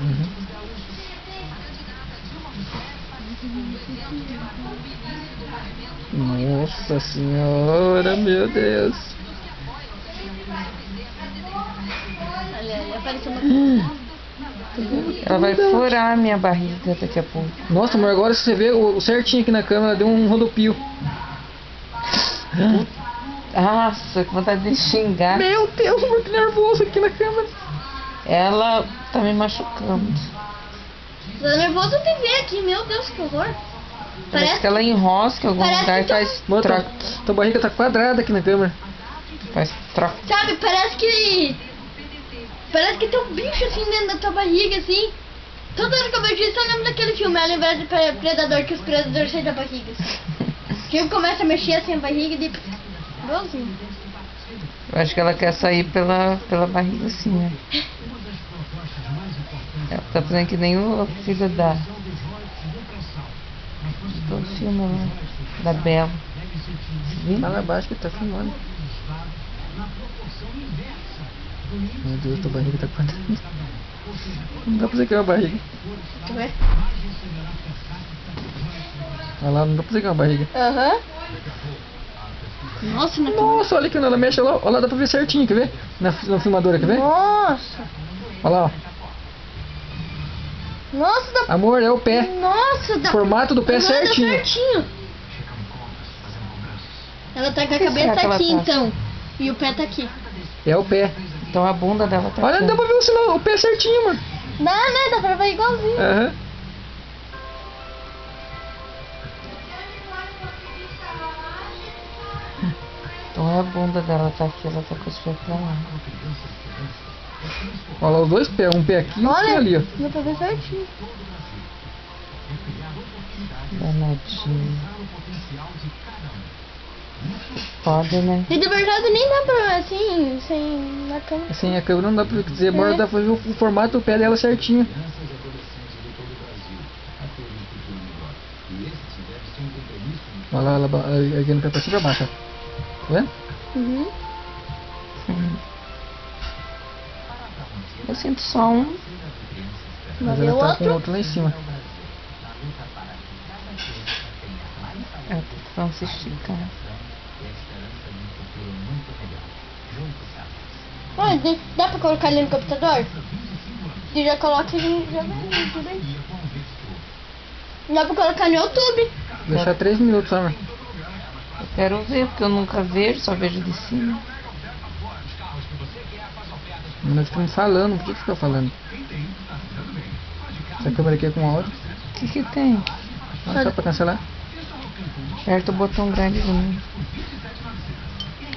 Uhum. Nossa senhora, meu Deus. Olha, ali apareceu uma... Ela vai furar a minha barriga daqui a pouco. Nossa, amor, agora se você vê o certinho aqui na câmera, deu um rodopio. Nossa, que vontade de xingar. Meu Deus, amor, que nervoso aqui na câmera. Ela tá me machucando. Tô nervoso de ver aqui, meu Deus, que horror. Parece que ela enrosca em algum parece lugar e que faz Mano, troca. tua barriga tá quadrada aqui na câmera. Faz troca. Sabe, parece que tem um bicho assim dentro da tua barriga, assim. Toda hora que eu vejo isso, eu lembro daquele filme, A Lembrança de Predador, que os predadores saem da barriga. Que ele começa a mexer assim a barriga e igualzinho. Eu acho que ela quer sair pela barriga assim, né? Ela tá fazendo que nem o filho do filme lá, da Bela. Viu? Fala abaixo que tá filmando. Meu Deus, tua barriga tá quadrada. Não dá pra você quebrar a barriga. Tu vê? Olha lá, não dá pra você quebrar a barriga. Aham. Nossa, não Nossa, olha aqui quando ela mexe, olha lá, dá pra ver certinho, quer ver? Na filmadora, quer ver? Nossa. Olha lá, ó. Nossa, dá... Amor, é o pé. Nossa, dá... O formato do pé Ela anda certinho. certinho. Ela tá com a que cabeça será que ela aqui, tá? então. E o pé tá aqui. É o pé. Então a bunda dela tá Olha, aqui. dá pra ver o pé certinho, mano. Dá, né? Dá pra ver igualzinho. Aham. Então a bunda dela tá aqui, ela tá com os pés pra lá. Olha lá, os dois pés. Um pé aqui e um pé Olha, ali, ó. dá pra ver certinho. Danadinho. Pode, né? E de verdade nem dá pra, assim, sem na câmera. Sem a câmera não dá pra dizer, embora dá pra ver o formato do pé dela certinho. Olha lá, ela erguendo o pé pra cima e pra baixo, ó. Tá vendo? Uhum. Eu sinto só um. Mas Vamos ver ela o tá com o outro. outro lá em cima. Ela tá tentando se esticar. Olha, dá pra colocar ele no computador? E já coloca ele já vai tudo aí. Dá pra colocar no YouTube. Deixar 3 minutos só, amor. Eu quero ver, porque eu nunca vejo, só vejo de cima. Nós ficamos falando, por que fica falando? Essa câmera aqui é com áudio. O que que tem? Só pra cancelar. Aperta o botão grande do mundo.